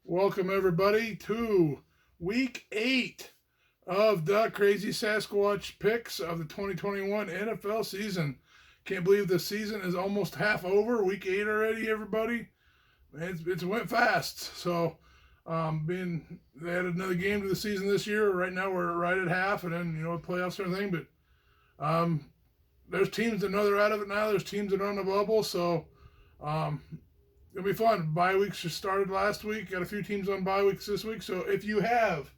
Welcome, everybody, to week 8 of the Crrazy Sasquatch picks of the 2021 NFL season. Can't believe the season is almost half over. Week 8 already, everybody. It's went fast. So, they added another game to the season this year. Right now, we're right at half, and then, playoffs and everything. But there's teams that know they're out of it now. There's teams that are on the bubble. So, it'll be fun. Bye weeks just started last week. Got a few teams on bye weeks this week. So if you have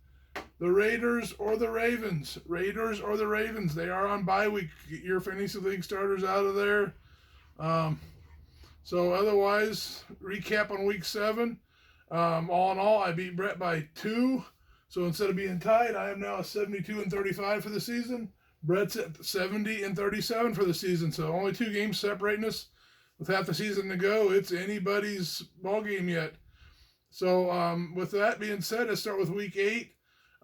the Raiders or the Ravens, they are on bye week. Get your fantasy league starters out of there. So otherwise, recap on week 7. All in all, I beat Brett by 2. So instead of being tied, I am now 72-35 for the season. Brett's at 70-37 for the season. So only 2 games separating us. With half the season to go, it's anybody's ball game yet. So with that being said, let's start with week 8.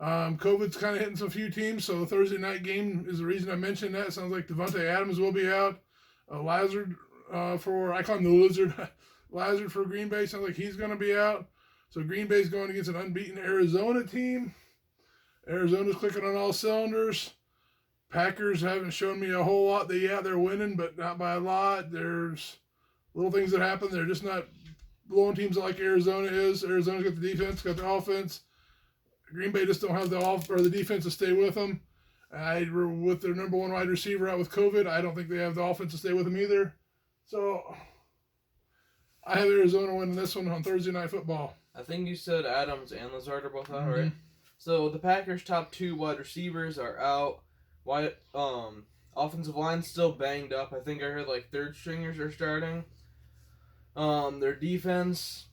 COVID's kind of hitting some few teams, so the Thursday night game is the reason I mentioned that. It sounds like Devontae Adams will be out. Lazard I call him the Lizard. Lazard for Green Bay, sounds like he's going to be out. So Green Bay's going against an unbeaten Arizona team. Arizona's clicking on all cylinders. Packers haven't shown me a whole lot. They're winning, but not by a lot. There's little things that happen. They're just not blowing teams like Arizona is. Arizona's got the defense, got the offense. Green Bay just don't have the defense to stay with them. With their number 1 wide receiver out with COVID, I don't think they have the offense to stay with them either. So I have Arizona winning this one on Thursday Night Football. I think you said Adams and Lazard are both out, right? So the Packers' top 2 wide receivers are out. Offensive line's still banged up. I think I heard like third stringers are starting. Their defense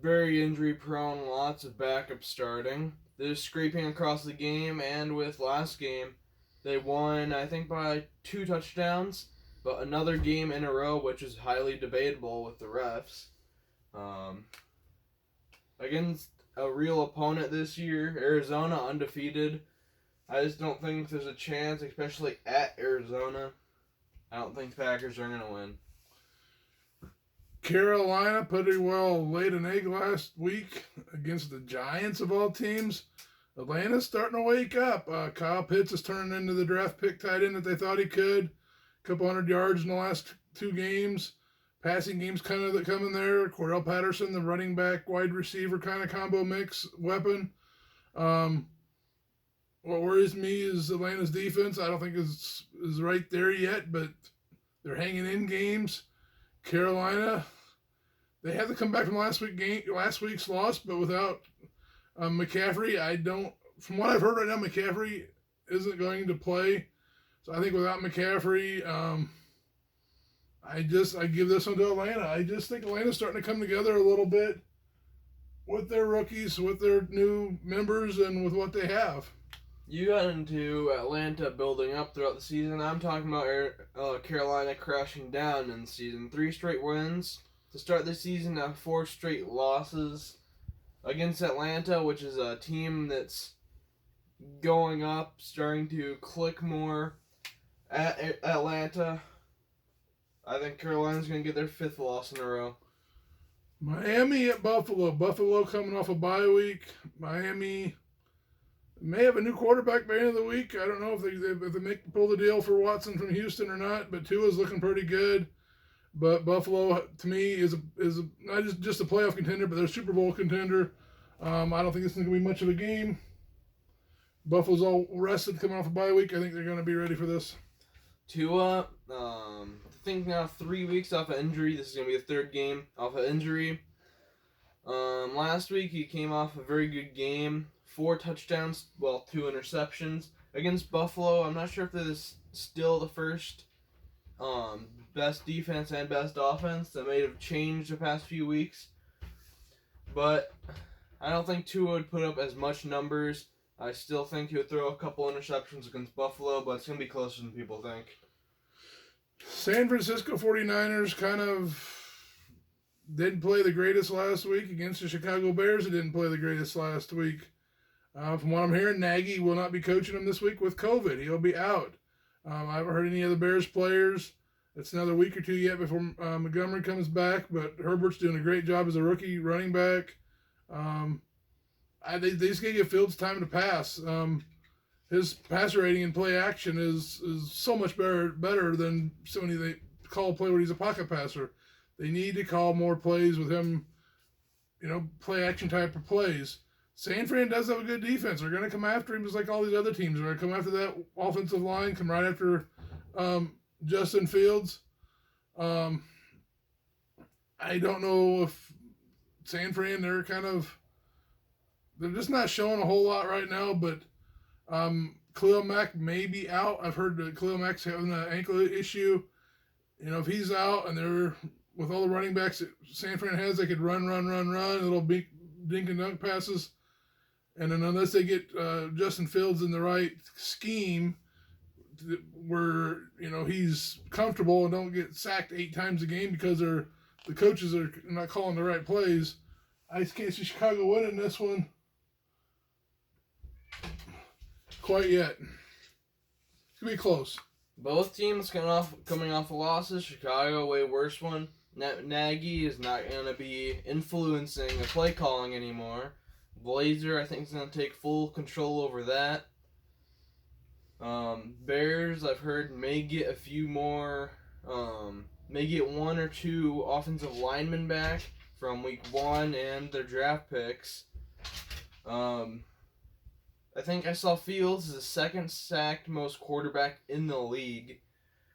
very injury prone, lots of backups starting. They're scraping across the game, and with last game, they won I think by 2 touchdowns, but another game in a row, which is highly debatable with the refs. Against a real opponent this year, Arizona undefeated. I just don't think there's a chance, especially at Arizona. I don't think the Packers are going to win. Carolina pretty well laid an egg last week against the Giants of all teams. Atlanta's starting to wake up. Kyle Pitts is turning into the draft pick tight end that they thought he could. A couple hundred yards in the last 2 games. Passing games kind of coming there. Cordell Patterson, the running back, wide receiver kind of combo mix weapon. What worries me is Atlanta's defense. I don't think is right there yet, but they're hanging in games. Carolina, they had to come back from last week's loss, but without McCaffrey, from what I've heard right now, McCaffrey isn't going to play. So I think without McCaffrey, I give this one to Atlanta. I just think Atlanta's starting to come together a little bit with their rookies, with their new members, and with what they have. You got into Atlanta building up throughout the season. I'm talking about Carolina crashing down in the season. 3 straight wins to start the season, now 4 straight losses against Atlanta, which is a team that's going up, starting to click more at Atlanta. I think Carolina's going to get their 5th loss in a row. Miami at Buffalo. Buffalo coming off a bye week. Miami may have a new quarterback by the end of the week. I don't know if they pull the deal for Watson from Houston or not, but Tua's looking pretty good. But Buffalo, to me, is not just a playoff contender, but they're a Super Bowl contender. I don't think this is going to be much of a game. Buffalo's all rested coming off a bye week. I think they're going to be ready for this. Tua, I think now 3 weeks off of injury. This is going to be the 3rd game off of injury. Last week he came off a very good game. 4 touchdowns, 2 interceptions. Against Buffalo, I'm not sure if this is still the first best defense and best offense. That may have changed the past few weeks. But I don't think Tua would put up as much numbers. I still think he would throw a couple interceptions against Buffalo, but it's going to be closer than people think. San Francisco 49ers kind of didn't play the greatest last week against the Chicago Bears. They didn't play the greatest last week. From what I'm hearing, Nagy will not be coaching them this week with COVID. He'll be out. I haven't heard any of the Bears players. It's another week or 2 yet before Montgomery comes back, but Herbert's doing a great job as a rookie running back. They just got to give Fields time to pass. His passer rating in play action is so much better than so many they call a play where he's a pocket passer. They need to call more plays with him, play action type of plays. San Fran does have a good defense. They're going to come after him just like all these other teams. They're going to come after that offensive line, come right after Justin Fields. I don't know if San Fran, they're just not showing a whole lot right now, but Khalil Mack may be out. I've heard that Khalil Mack's having an ankle issue. If he's out and they're with all the running backs that San Fran has, they could run, little dink and dunk passes. And then unless they get Justin Fields in the right scheme where, he's comfortable and don't get sacked 8 times a game because the coaches are not calling the right plays, I just can't see Chicago winning this one quite yet. It's going to be close. Both teams coming off losses. Chicago, way worse one. Nagy is not going to be influencing the play calling anymore. Blazer, I think, is going to take full control over that. Bears, I've heard, may get a few more, may get 1 or 2 offensive linemen back from week 1 and their draft picks. I think I saw Fields is the second sacked most quarterback in the league,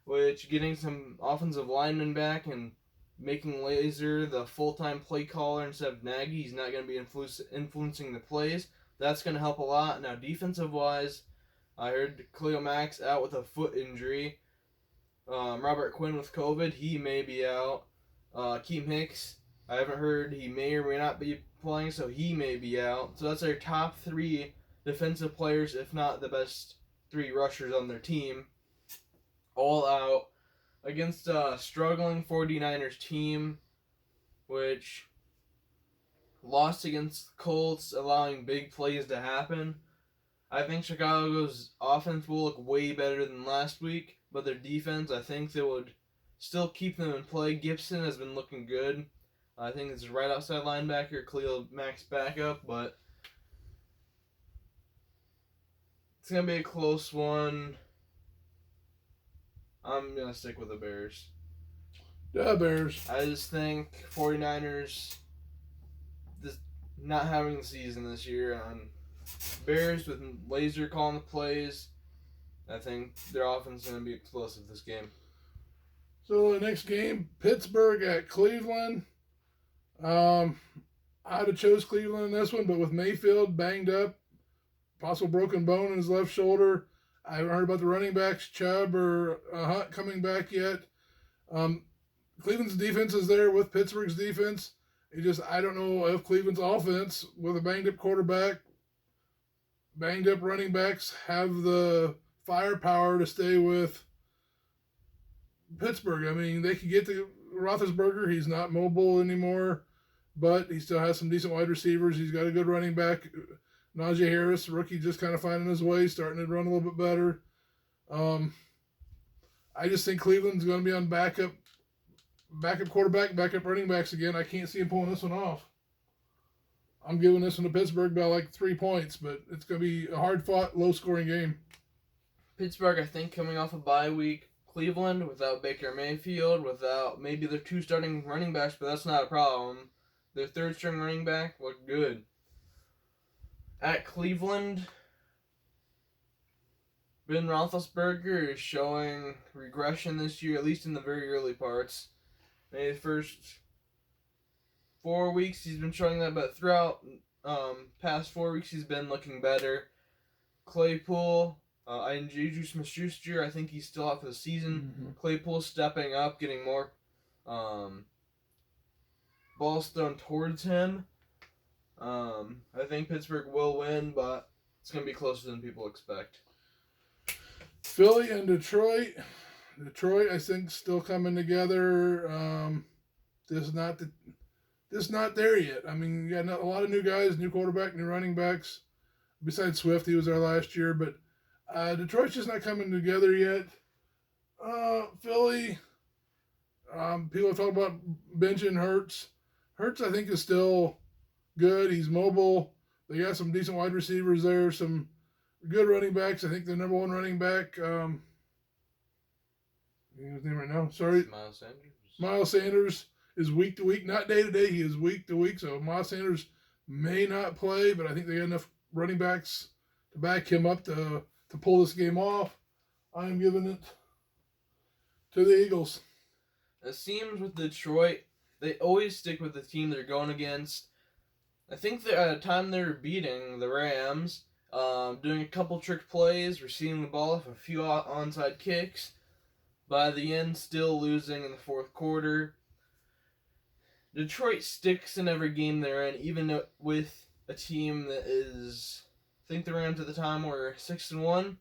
which getting some offensive linemen back and making Laser the full-time play caller instead of Nagy, he's not going to be influencing the plays. That's going to help a lot. Now, defensive-wise, I heard Khalil Mack's out with a foot injury. Robert Quinn with COVID, he may be out. Keem Hicks, I haven't heard, he may or may not be playing, so he may be out. So that's their top 3 defensive players, if not the best 3 rushers on their team, all out against a struggling 49ers team, which lost against the Colts, allowing big plays to happen. I think Chicago's offense will look way better than last week, but their defense, I think they would still keep them in play. Gibson has been looking good. I think it's right outside linebacker, Khalil Mack's backup, but it's going to be a close one. I'm going to stick with the Bears. The Bears. I just think 49ers just not having the season this year. Bears with Laser calling the plays. I think their offense is going to be explosive this game. So the next game, Pittsburgh at Cleveland. I'd have chose Cleveland in this one, but with Mayfield banged up, possible broken bone in his left shoulder, I haven't heard about the running backs, Chubb or Hunt, coming back yet. Cleveland's defense is there with Pittsburgh's defense. I don't know if Cleveland's offense, with a banged up quarterback, banged up running backs, have the firepower to stay with Pittsburgh. I mean, they could get to Roethlisberger. He's not mobile anymore, but he still has some decent wide receivers. He's got a good running back. Najee Harris, rookie, just kind of finding his way, starting to run a little bit better. I just think Cleveland's going to be on backup quarterback, backup running backs again. I can't see him pulling this one off. I'm giving this one to Pittsburgh by like 3 points, but it's going to be a hard-fought, low-scoring game. Pittsburgh, I think, coming off a bye week. Cleveland, without Baker Mayfield, without maybe their 2 starting running backs, but that's not a problem. Their 3rd-string running back looked good. At Cleveland, Ben Roethlisberger is showing regression this year, at least in the very early parts. Maybe the first 4 weeks he's been showing that, but throughout past 4 weeks he's been looking better. Claypool, and Juju Smith-Schuster, I think he's still out for the season. Mm-hmm. Claypool stepping up, getting more balls thrown towards him. I think Pittsburgh will win, but it's going to be closer than people expect. Philly and Detroit. Detroit, I think, still coming together. Just not there yet. I mean, you got a lot of new guys, new quarterback, new running backs. Besides Swift, he was there last year, but Detroit's just not coming together yet. Philly, people have talked about benching Hurts. Hurts, I think, is still good. He's mobile. They got some decent wide receivers there, some good running backs. I think the number one running back, his name right now. Sorry, Miles Sanders. Miles Sanders is week to week, not day to day. He is week to week. So Miles Sanders may not play, but I think they got enough running backs to back him up to pull this game off. I am giving it to the Eagles. It seems with Detroit, they always stick with the team they're going against. I think that at a time they were beating the Rams, doing a couple trick plays, receiving the ball off a few onside kicks. By the end, still losing in the fourth quarter. Detroit sticks in every game they're in, even with a team that is, I think the Rams at the time were 6-1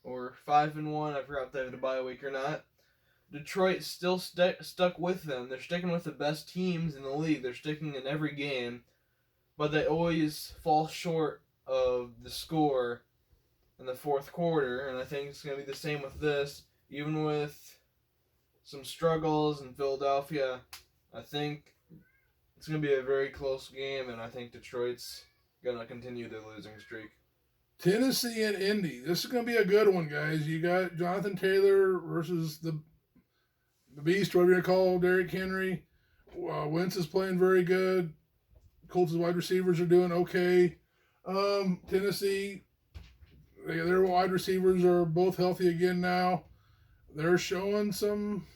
or 5-1. I forgot if they had a bye week or not. Detroit still stuck with them. They're sticking with the best teams in the league. They're sticking in every game, but they always fall short of the score in the fourth quarter, and I think it's going to be the same with this. Even with some struggles in Philadelphia, I think it's going to be a very close game, and I think Detroit's going to continue their losing streak. Tennessee and Indy. This is going to be a good one, guys. You got Jonathan Taylor versus the Beast, whatever you call Derrick Henry. Wentz is playing very good. Colts' wide receivers are doing okay. Tennessee, their wide receivers are both healthy again now. They're showing some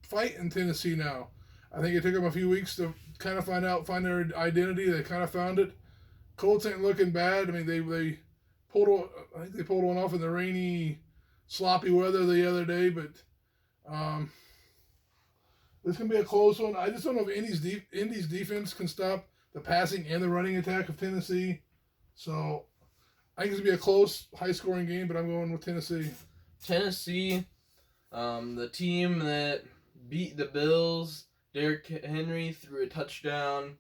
fight in Tennessee now. I think it took them a few weeks to kind of find their identity. They kind of found it. Colts ain't looking bad. I mean, they pulled one off in the rainy, sloppy weather the other day, but this can be a close one. I just don't know if Indy's defense can stop the passing and the running attack of Tennessee. So I think it's going to be a close, high-scoring game, but I'm going with Tennessee. Tennessee, the team that beat the Bills, Derrick Henry threw a touchdown.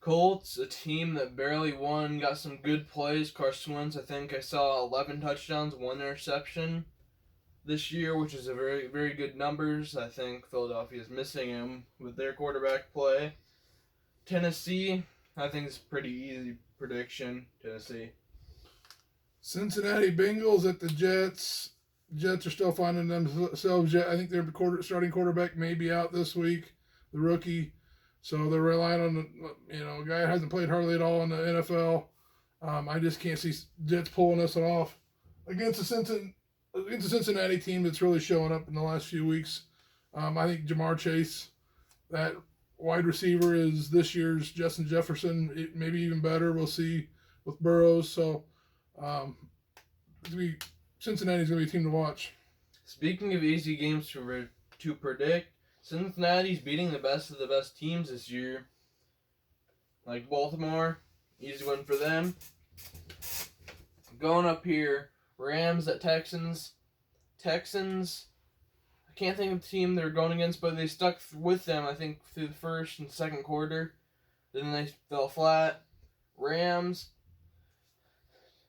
Colts, a team that barely won, got some good plays. Carson Wentz, I think I saw 11 touchdowns, 1 interception this year, which is a very, very good numbers. I think Philadelphia is missing him with their quarterback play. Tennessee, I think it's pretty easy prediction. Tennessee. Cincinnati Bengals at the Jets. Jets are still finding themselves yet. I think their starting quarterback may be out this week, the rookie. So they're relying on a guy who hasn't played hardly at all in the NFL. I just can't see Jets pulling this one off against the Cincinnati team that's really showing up in the last few weeks. I think Jamar Chase, that wide receiver, is this year's Justin Jefferson, maybe even better. We'll see with Burrows. So Cincinnati's going to be a team to watch. Speaking of easy games to predict, Cincinnati's beating the best of the best teams this year. Like Baltimore, easy one for them. Going up here, Rams at Texans. Texans, I can't think of the team they're going against, but they stuck with them, I think, through the first and second quarter. Then they fell flat. Rams,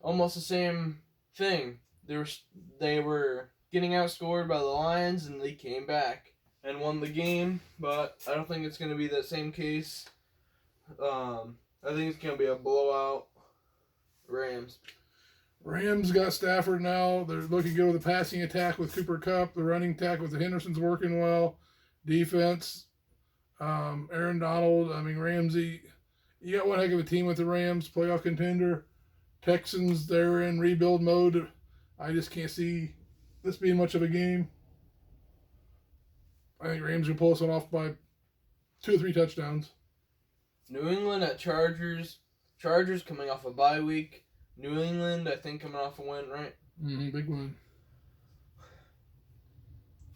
almost the same thing. They were getting outscored by the Lions, and they came back and won the game, but I don't think it's going to be that same case. I think it's going to be a blowout. Rams. Rams got Stafford now. They're looking good with the passing attack with Cooper Kupp. The running attack with the Henderson's working well. Defense, Aaron Donald. I mean, Ramsey. You got one heck of a team with the Rams. Playoff contender. Texans, they're in rebuild mode. I just can't see this being much of a game. I think Rams will pull this one off by 2 or 3 touchdowns. New England at Chargers. Chargers coming off a bye week. New England, I think, coming off a win, right? Big win.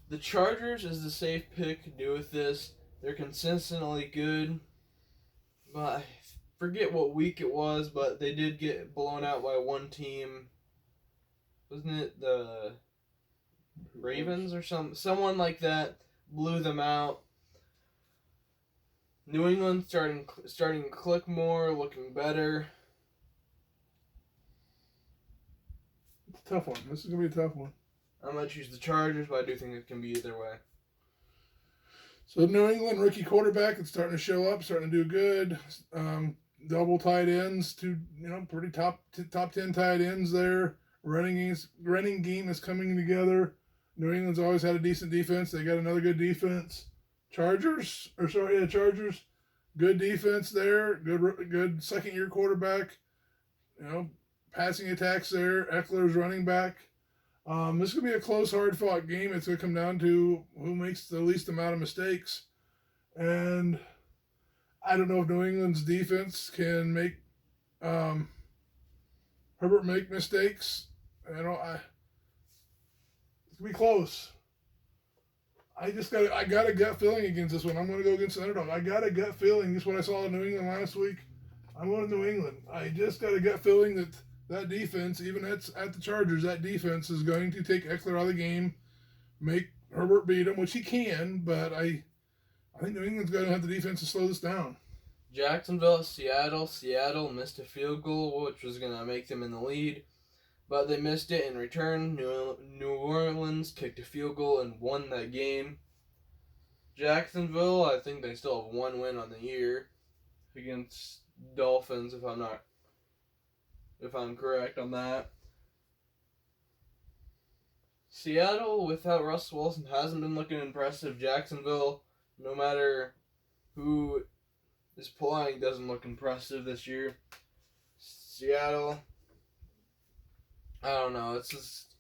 The Chargers is the safe pick to do with this. They're consistently good. But I forget what week it was, but they did get blown out by one team. Wasn't it the Ravens or someone like that blew them out. New England starting to click more, looking better. It's a tough one. This is going to be a tough one. I'm going to choose the Chargers, but I do think it can be either way. So New England rookie quarterback is starting to show up, starting to do good. Double tight ends, pretty top 10 tight ends there. Running game is coming together. New England's always had a decent defense. They got another good defense. Chargers. Good defense there. Good second year quarterback. Passing attacks there. Eckler's running back. This is going to be a close, hard-fought game. It's going to come down to who makes the least amount of mistakes. And I don't know if New England's defense can make Herbert make mistakes. It's going to be close. I got a gut feeling against this one. I'm going to go against the underdog. I got a gut feeling. Just what I saw in New England last week. I'm going to New England. I just got a gut feeling that defense, even at the Chargers, that defense is going to take Eckler out of the game, make Herbert beat him, which he can, but I think New England's going to have the defense to slow this down. Jacksonville, Seattle. Seattle missed a field goal, which was going to make them in the lead, but they missed it in return. New Orleans kicked a field goal and won that game. Jacksonville, I think they still have one win on the year against Dolphins, if I'm correct on that. Seattle, without Russell Wilson, hasn't been looking impressive. Jacksonville, no matter who is playing, doesn't look impressive this year. Seattle, I don't know. It's just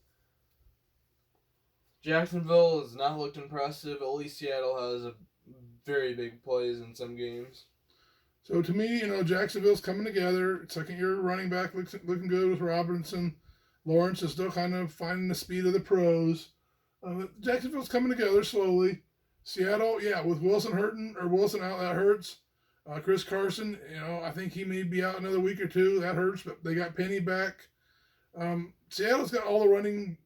Jacksonville has not looked impressive. At least Seattle has a very big plays in some games. So to me, Jacksonville's coming together. Second year running back looking good with Robinson. Lawrence is still kind of finding the speed of the pros. Jacksonville's coming together slowly. Seattle, with Wilson out, that hurts. Chris Carson, I think he may be out another week or two. That hurts, but they got Penny back. Seattle's got all the running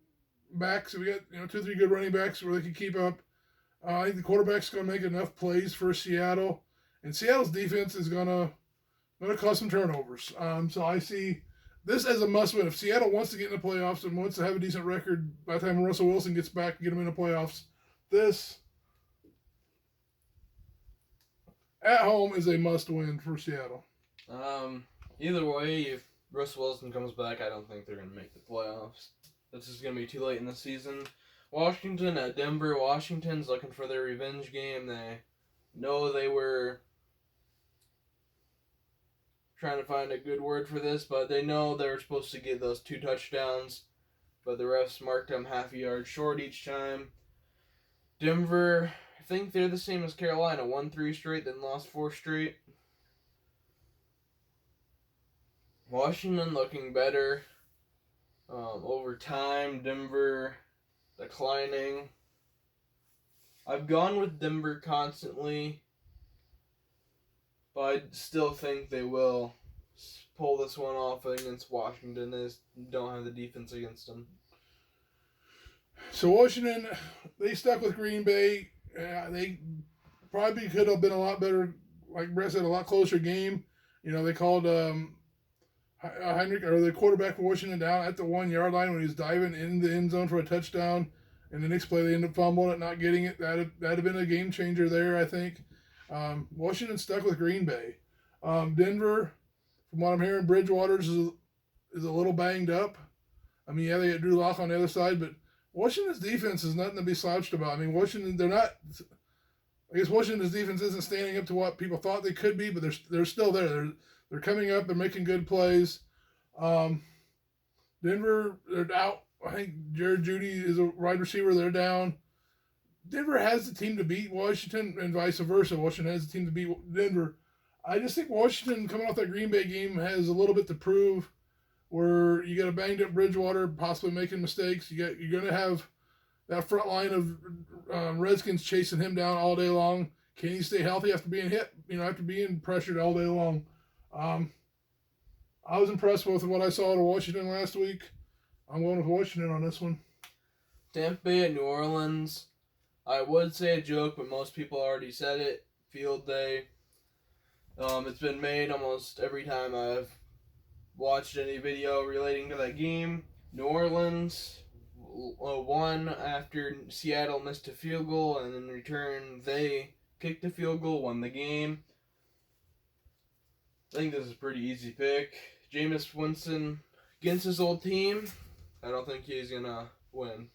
backs. So we got 2 or 3 good running backs where they can keep up. I think the quarterback's going to make enough plays for Seattle. And Seattle's defense is gonna cause some turnovers. So I see this as a must-win. If Seattle wants to get in the playoffs and wants to have a decent record by the time Russell Wilson gets back and get them in the playoffs, this at home is a must-win for Seattle. Either way, if Russell Wilson comes back, I don't think they're going to make the playoffs. This is going to be too late in the season. Washington at Denver. Washington's looking for their revenge game. They know they were trying to find a good word for this, but they know they were supposed to get those 2 touchdowns, but the refs marked them half a yard short each time. Denver, I think they're the same as Carolina, won 3 straight, then lost 4 straight. Washington looking better over time. Denver declining. I've gone with Denver constantly, but I still think they will pull this one off against Washington. They just don't have the defense against them. So Washington, they stuck with Green Bay. They probably could have been a lot better, like Brett said, a lot closer game. They called Heinrich, or the quarterback for Washington, down at the 1 yard line when he was diving in the end zone for a touchdown. And the next play, they ended up fumbling it, not getting it. That'd have been a game changer there, I think. Washington stuck with Green Bay. Denver, from what I'm hearing, Bridgewater is a little banged up. They got Drew Lock on the other side, but Washington's defense is nothing to be slouched about. Washington's defense isn't standing up to what people thought they could be, but they're still there. They're coming up. They're making good plays. Denver, they're out. I think Jared Judy is a wide receiver. They're down. Denver has the team to beat Washington and vice versa. Washington has the team to beat Denver. I just think Washington, coming off that Green Bay game, has a little bit to prove, where you got a banged up Bridgewater possibly making mistakes. You're going to have that front line of Redskins chasing him down all day long. Can he stay healthy after being hit, after being pressured all day long? I was impressed with what I saw to Washington last week. I'm going with Washington on this one. Tampa Bay at New Orleans. I would say a joke, but most people already said it. Field day. It's been made almost every time I've watched any video relating to that game. New Orleans won after Seattle missed a field goal, and in return they kicked a field goal, won the game. I think this is a pretty easy pick. Jameis Winston against his old team. I don't think he's gonna win.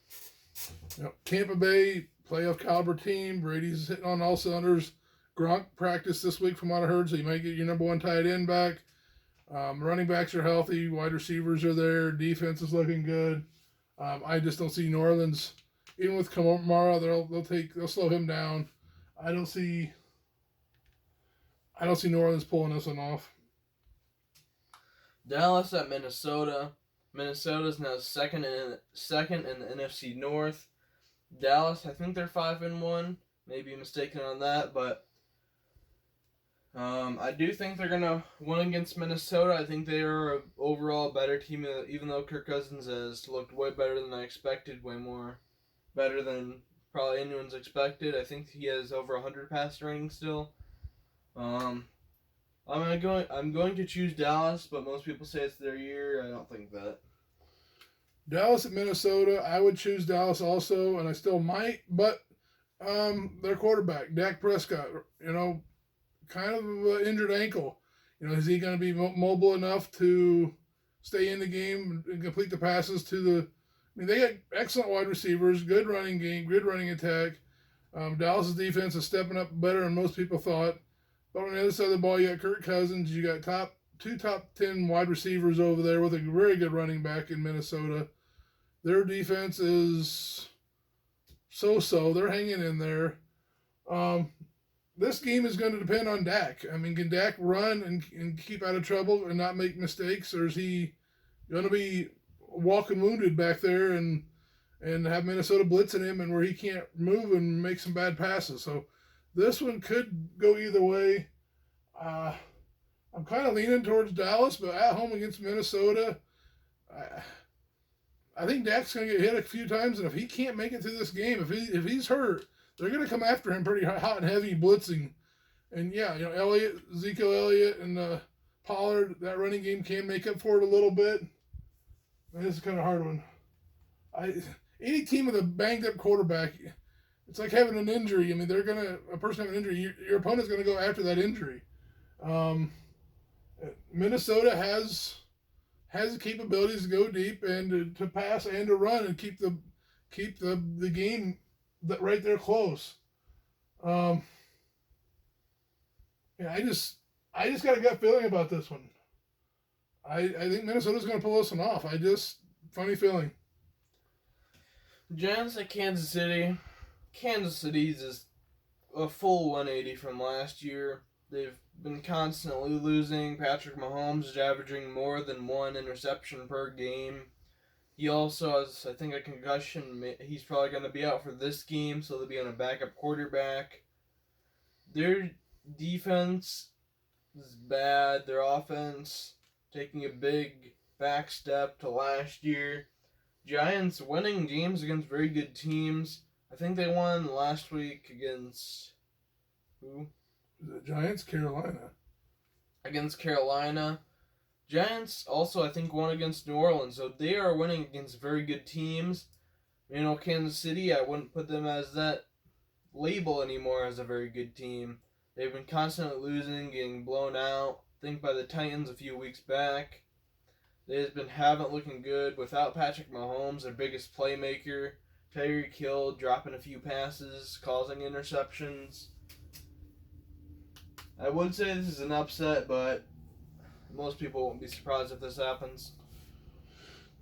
Tampa Bay, playoff caliber team. Brady's hitting on all cylinders. Gronk practiced this week from what I heard, so you might get your number one tight end back. Running backs are healthy. Wide receivers are there. Defense is looking good. I just don't see New Orleans, even with Kamara, they'll slow him down. I don't see New Orleans pulling this one off. Dallas at Minnesota. Minnesota's now second in the NFC North. Dallas, I think they're 5-1. Maybe mistaken on that, but I do think they're gonna win against Minnesota. I think they are an overall better team, even though Kirk Cousins has looked way better than I expected, way more better than probably anyone's expected. I think he has over 100 pass ratings still. I'm going to choose Dallas, but most people say it's their year. I don't think that. Dallas at Minnesota, I would choose Dallas also, and I still might, but their quarterback, Dak Prescott, kind of an injured ankle. Is he going to be mobile enough to stay in the game and complete the passes to the... they got excellent wide receivers, good running game, good running attack. Dallas' defense is stepping up better than most people thought. But on the other side of the ball, you got Kirk Cousins. You got two top 10 wide receivers over there with a very good running back in Minnesota. Their defense is so-so. They're hanging in there. This game is going to depend on Dak. Can Dak run and keep out of trouble and not make mistakes, or is he going to be walking wounded back there and have Minnesota blitzing him and where he can't move and make some bad passes? So this one could go either way. I'm kind of leaning towards Dallas, but at home against Minnesota, I think Dak's going to get hit a few times, and if he can't make it through this game, if he's hurt, they're going to come after him pretty hot and heavy blitzing. And yeah, Ezekiel Elliott and Pollard, that running game can make up for it a little bit. This is kind of a hard one. Any team with a banged up quarterback, it's like having an injury. A person having an injury, your opponent's going to go after that injury. Minnesota has the capabilities to go deep and to pass and to run and keep the game right there close. I just got a gut feeling about this one. I think Minnesota's going to pull this one off. Funny feeling. Giants at Kansas City. Kansas City's is a full 180 from last year. They've been constantly losing. Patrick Mahomes is averaging more than one interception per game. He also has, I think, a concussion. He's probably going to be out for this game, so they'll be on a backup quarterback. Their defense is bad. Their offense taking a big back step to last year. Giants winning games against very good teams. I think they won last week against... who? The Giants, Carolina. Against Carolina. Giants also, I think, won against New Orleans, so they are winning against very good teams. Kansas City, I wouldn't put them as that label anymore as a very good team. They've been constantly losing, getting blown out. I think by the Titans a few weeks back. They haven't looking good without Patrick Mahomes, their biggest playmaker. Tyreek Hill dropping a few passes, causing interceptions. I would say this is an upset, but most people won't be surprised if this happens.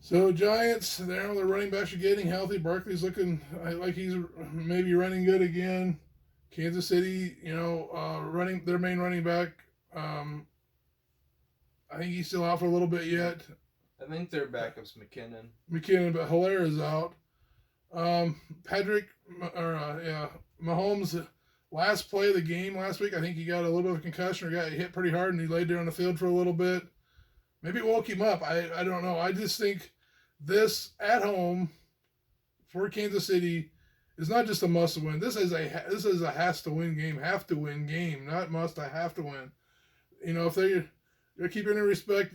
So Giants, their running backs are getting healthy. Barkley's looking like he's maybe running good again. Kansas City, running their main running back. I think he's still out for a little bit yet. I think their backup's McKinnon. But Hilaire is out. Mahomes, last play of the game last week, I think he got a little bit of a concussion or got hit pretty hard, and he laid there on the field for a little bit. Maybe it woke him up. I don't know. I just think this at home for Kansas City is not just a must win. This is a has to win game, have to win game, not must. I have to win. If they're keeping in respect,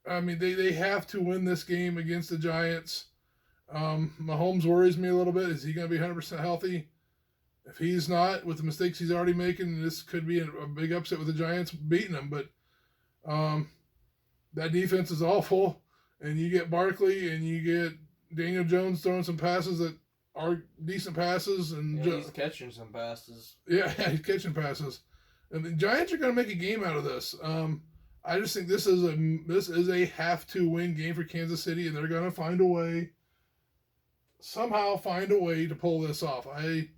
I mean, they have to win this game against the Giants. Mahomes worries me a little bit. Is he going to be 100% healthy? If he's not, with the mistakes he's already making, this could be a big upset with the Giants beating them. But that defense is awful, and you get Barkley and you get Daniel Jones throwing some passes that are decent passes, and he's catching some passes. Yeah, he's catching passes, and the Giants are going to make a game out of this. I just think this is a have to win game for Kansas City, and they're going to somehow find a way to pull this off. I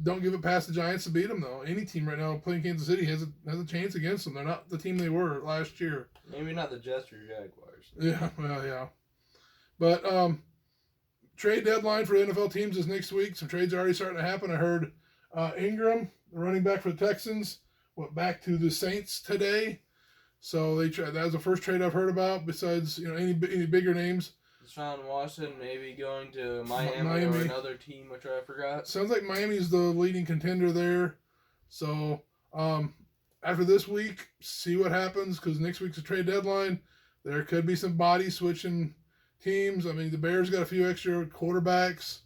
don't give it past the Giants to beat them, though. Any team right now playing Kansas City has a chance against them. They're not the team they were last year. Maybe not the Jets or Jaguars. Yeah, well, yeah. But trade deadline for NFL teams is next week. Some trades are already starting to happen. I heard Ingram, the running back for the Texans, went back to the Saints today. So that was the first trade I've heard about. Besides, any bigger names. Deshaun Watson maybe going to Miami or another team, which I forgot. Sounds like Miami's the leading contender there. So after this week, see what happens, because next week's a trade deadline. There could be some body switching teams. I mean, the Bears got a few extra quarterbacks.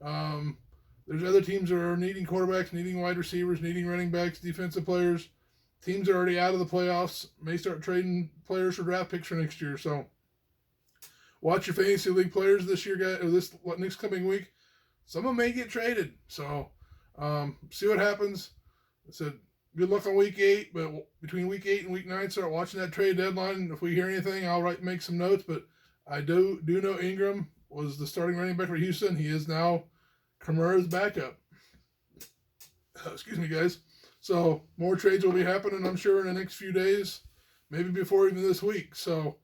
There's other teams that are needing quarterbacks, needing wide receivers, needing running backs, defensive players. Teams are already out of the playoffs. May start trading players for draft picks for next year. So watch your fantasy league players this year, guys, or this next coming week. Some of them may get traded. So see what happens. I said good luck on week 8, but between week 8 and week 9, start watching that trade deadline. If we hear anything, I'll make some notes. But I do know Ingram was the starting running back for Houston. He is now Kamara's backup. Excuse me, guys. So more trades will be happening, I'm sure, in the next few days, maybe before even this week. So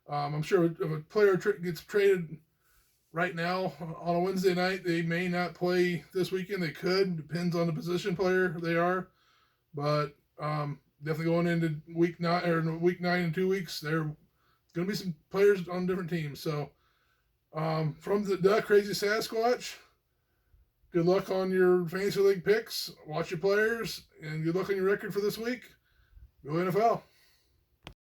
I'm sure if a player gets traded right now on a Wednesday night, they may not play this weekend. They could. Depends on the position player they are. But definitely going into week 9 in 2 weeks, there going to be some players on different teams. So from the Crrazy Sasquatch, good luck on your fantasy league picks. Watch your players, and good luck on your record for this week. Go NFL.